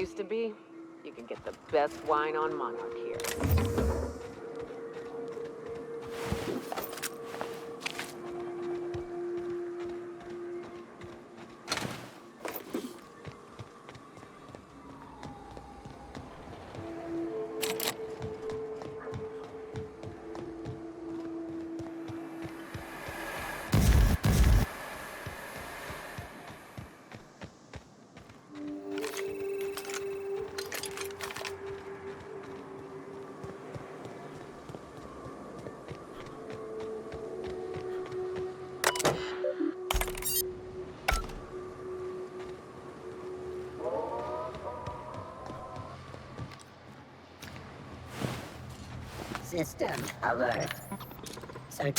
used to be, you could get the best wine on Monarch here. System alert. Search.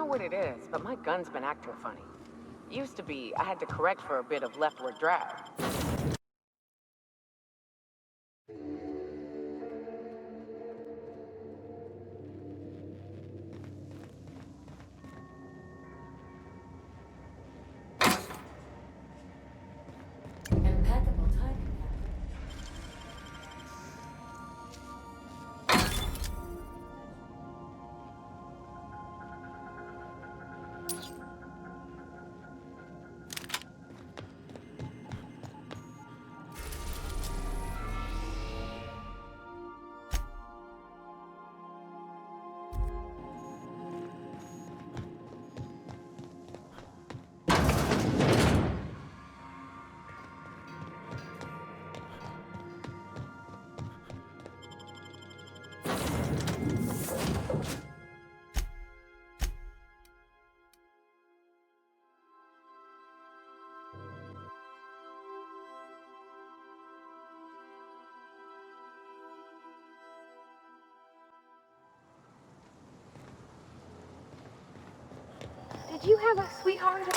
What it is, but my gun's been acting funny. Used to be, I had to correct for a bit of leftward drag. Impeccable timing. Did you have a sweetheart?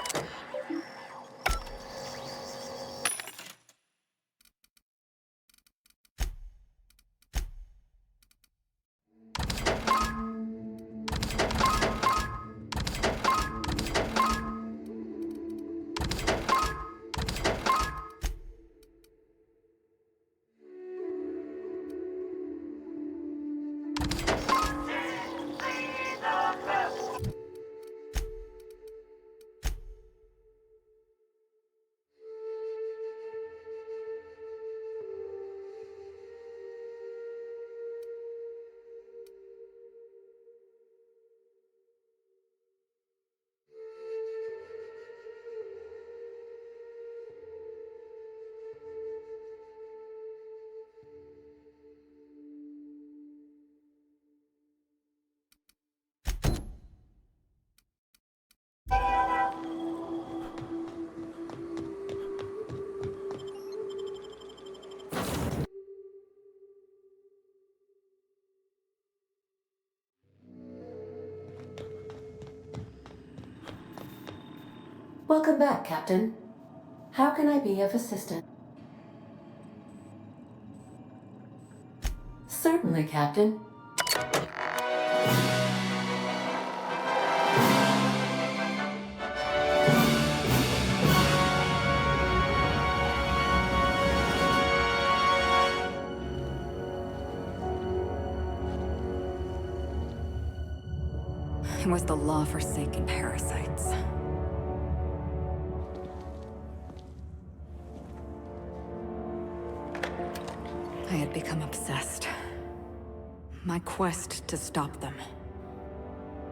Welcome back, Captain. How can I be of assistance? Certainly, Captain. was the law-forsaken parasites. I had become obsessed. My quest to stop them.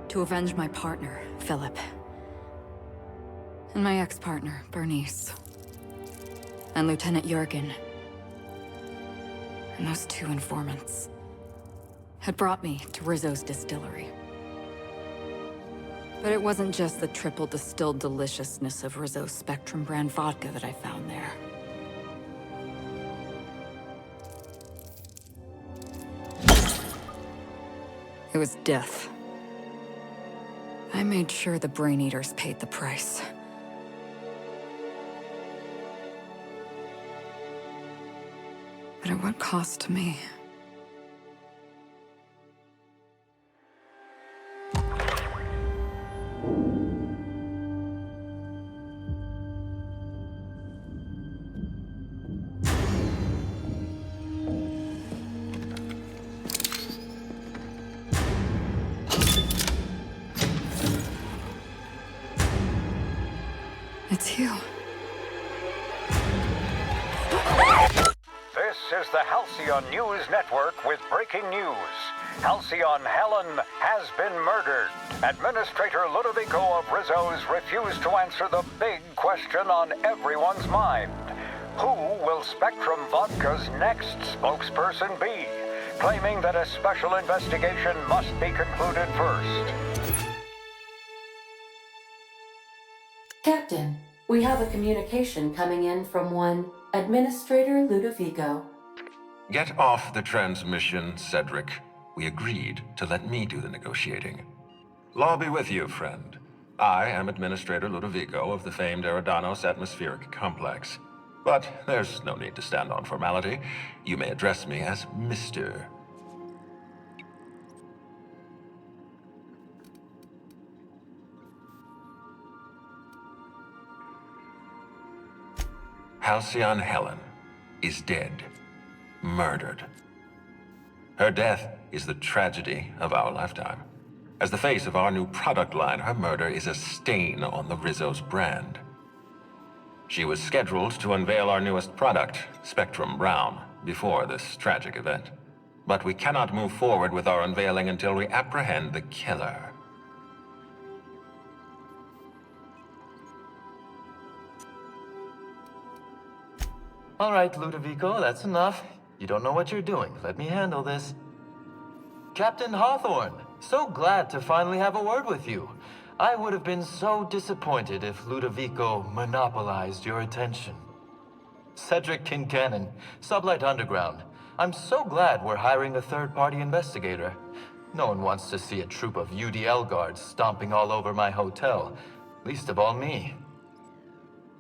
To avenge my partner, Philip. And my ex-partner, Bernice. And Lieutenant Jurgen. And those two informants had brought me to Rizzo's distillery. But it wasn't just the triple distilled deliciousness of Rizzo's Spectrum brand vodka that I found there. It was death. I made sure the Brain Eaters paid the price. But at what cost to me? It's you. This is the Halcyon News Network with breaking news. Halcyon Helen has been murdered. Administrator Ludovico of Rizzo's refused to answer the big question on everyone's mind. Who will Spectrum Vodka's next spokesperson be? Claiming that a special investigation must be concluded first. Captain, we have a communication coming in from one Administrator Ludovico. Get off the transmission, Cedric. We agreed to let me do the negotiating. Law be with you, friend. I am Administrator Ludovico of the famed Eridanos Atmospheric Complex. But there's no need to stand on formality. You may address me as Mr. Halcyon Helen is dead. Murdered. Her death is the tragedy of our lifetime. As the face of our new product line, her murder is a stain on the Rizzo's brand. She was scheduled to unveil our newest product, Spectrum Brown, before this tragic event. But we cannot move forward with our unveiling until we apprehend the killer. All right, Ludovico, that's enough. You don't know what you're doing. Let me handle this. Captain Hawthorne, so glad to finally have a word with you. I would have been so disappointed if Ludovico monopolized your attention. Cedric Kincannon, Sublight Underground. I'm so glad we're hiring a third-party investigator. No one wants to see a troop of UDL guards stomping all over my hotel, least of all me.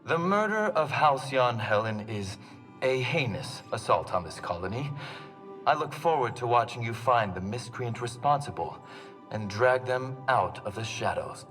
The murder of Halcyon Helen is a heinous assault on this colony. I look forward to watching you find the miscreant responsible and drag them out of the shadows.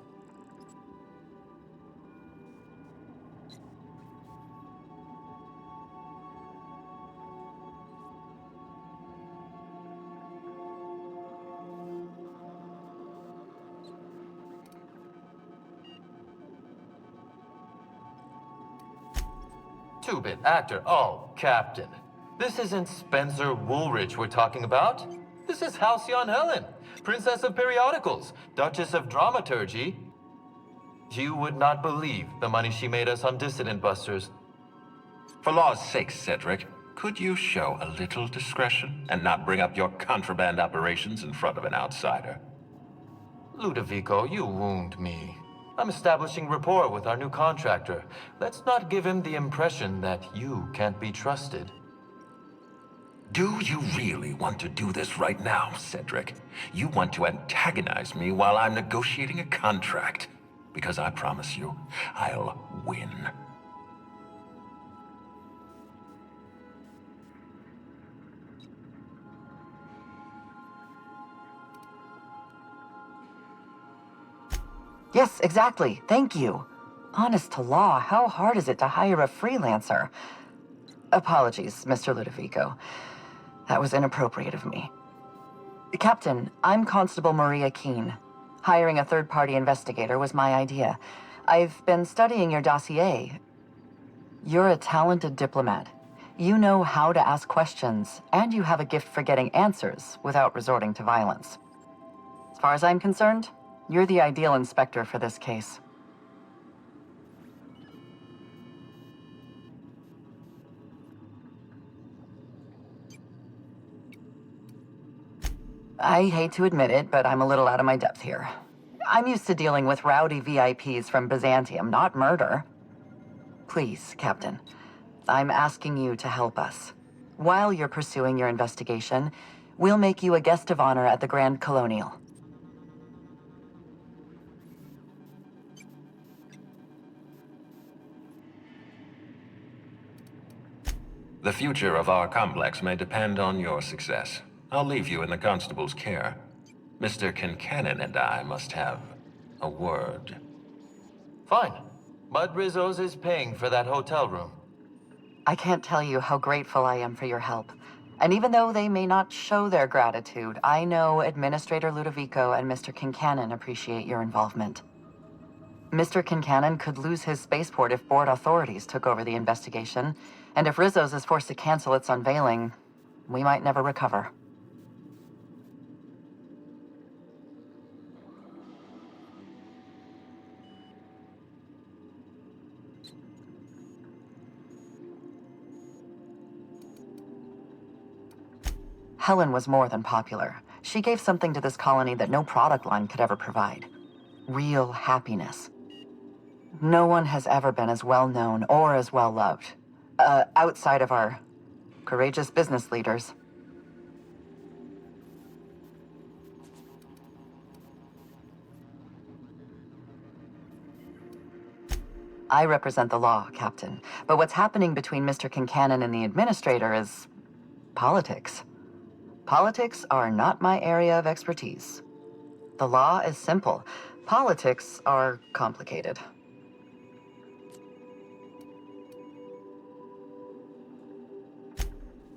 Two-bit actor. Oh, Captain. This isn't Spencer Woolridge we're talking about. This is Halcyon Helen, Princess of Periodicals, Duchess of Dramaturgy. You would not believe the money she made us on Dissident Busters. For law's sake, Cedric, could you show a little discretion and not bring up your contraband operations in front of an outsider? Ludovico, you wound me. I'm establishing rapport with our new contractor. Let's not give him the impression that you can't be trusted. Do you really want to do this right now, Cedric? You want to antagonize me while I'm negotiating a contract? Because I promise you, I'll win. Yes, exactly. Thank you. Honest to law, how hard is it to hire a freelancer? Apologies, Mr. Ludovico. That was inappropriate of me. Captain, I'm Constable Maria Keene. Hiring a third-party investigator was my idea. I've been studying your dossier. You're a talented diplomat. You know how to ask questions, and you have a gift for getting answers without resorting to violence. As far as I'm concerned, you're the ideal inspector for this case. I hate to admit it, but I'm a little out of my depth here. I'm used to dealing with rowdy VIPs from Byzantium, not murder. Please, Captain, I'm asking you to help us. While you're pursuing your investigation, we'll make you a guest of honor at the Grand Colonial. The future of our complex may depend on your success. I'll leave you in the constable's care. Mr. Kincannon and I must have a word. Fine. But Rizzo's is paying for that hotel room. I can't tell you how grateful I am for your help. And even though they may not show their gratitude, I know Administrator Ludovico and Mr. Kincannon appreciate your involvement. Mr. Kincannon could lose his spaceport if board authorities took over the investigation, and if Rizzo's is forced to cancel its unveiling, we might never recover. Helen was more than popular. She gave something to this colony that no product line could ever provide. Real happiness. No one has ever been as well known or as well loved. Outside of our courageous business leaders. I represent the law, Captain. But what's happening between Mr. Kincannon and the Administrator is politics. Politics are not my area of expertise. The law is simple. Politics are complicated.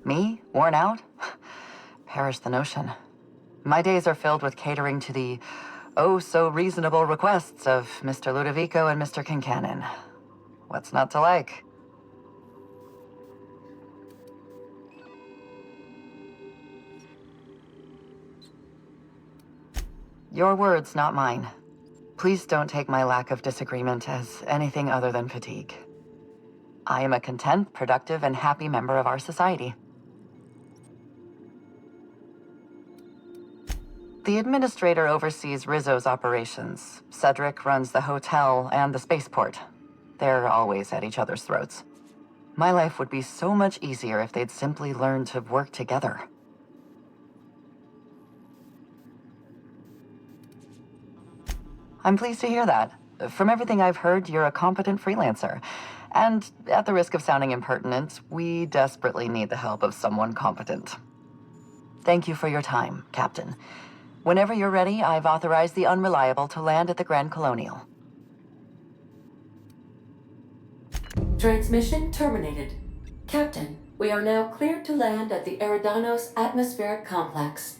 Me? Worn out? Perish the notion. My days are filled with catering to the oh-so-reasonable requests of Mr. Ludovico and Mr. Kincannon. What's not to like? Your words, not mine. Please don't take my lack of disagreement as anything other than fatigue. I am a content, productive, and happy member of our society. The Administrator oversees Rizzo's operations. Cedric runs the hotel and the spaceport. They're always at each other's throats. My life would be so much easier if they'd simply learn to work together. I'm pleased to hear that. From everything I've heard, you're a competent freelancer. And at the risk of sounding impertinent, we desperately need the help of someone competent. Thank you for your time, Captain. Whenever you're ready, I've authorized the Unreliable to land at the Grand Colonial. Transmission terminated. Captain, we are now cleared to land at the Eridanos Atmospheric Complex.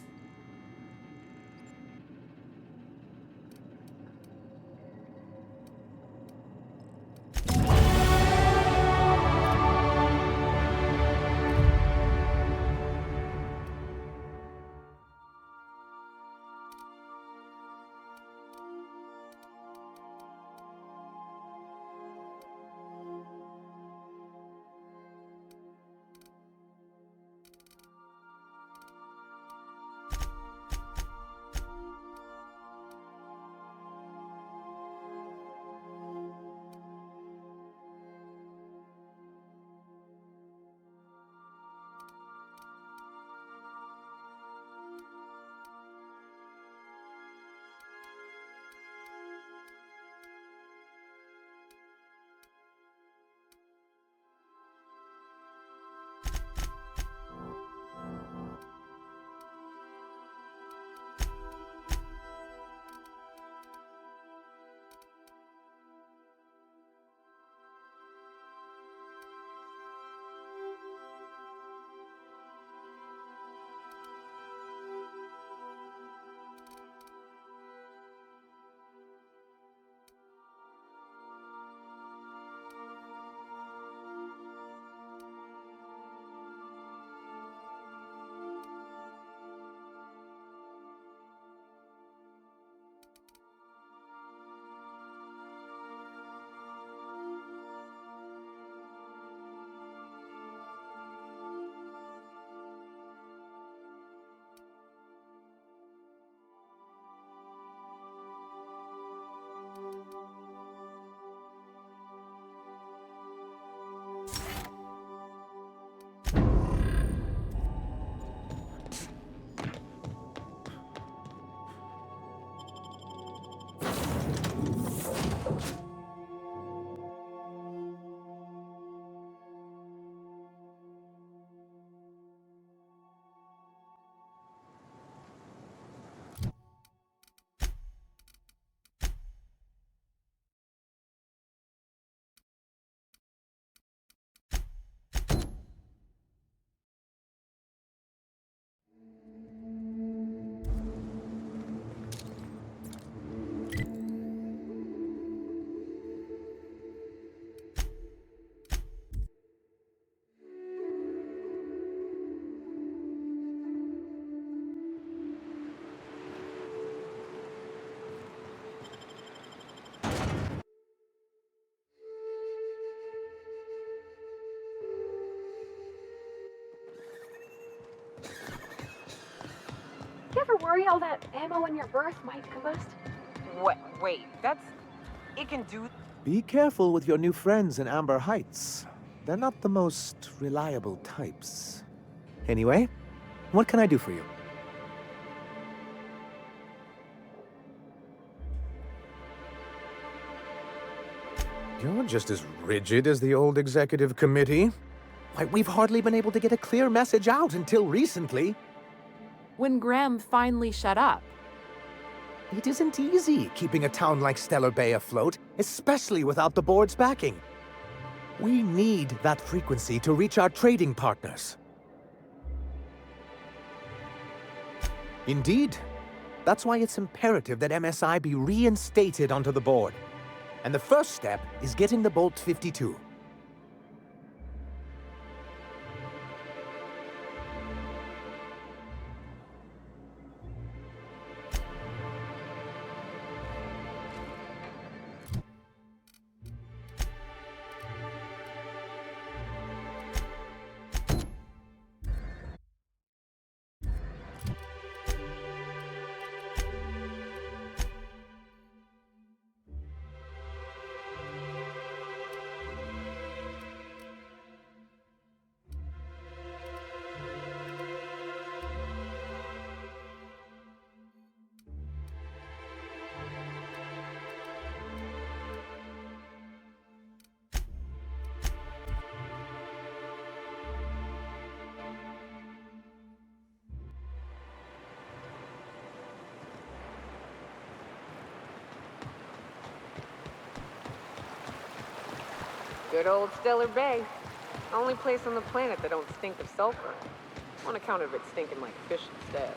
all that ammo in your berth might combust? What? Wait, that's... It can do... Be careful with your new friends in Amber Heights. They're not the most reliable types. Anyway, what can I do for you? You're just as rigid as the old executive committee. Why, we've hardly been able to get a clear message out until recently. When Graham finally shut up. It isn't easy keeping a town like Stellar Bay afloat, especially without the board's backing. We need that frequency to reach our trading partners. Indeed. That's why it's imperative that MSI be reinstated onto the board. And the first step is getting the Bolt 52. Good old Stellar Bay. Only place on the planet that don't stink of sulfur. On account of it stinking like fish instead.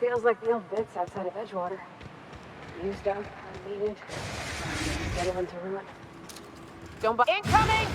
Feels like the old bits outside of Edgewater. Used up, unneeded, settle into ruin. Don't bu- Incoming!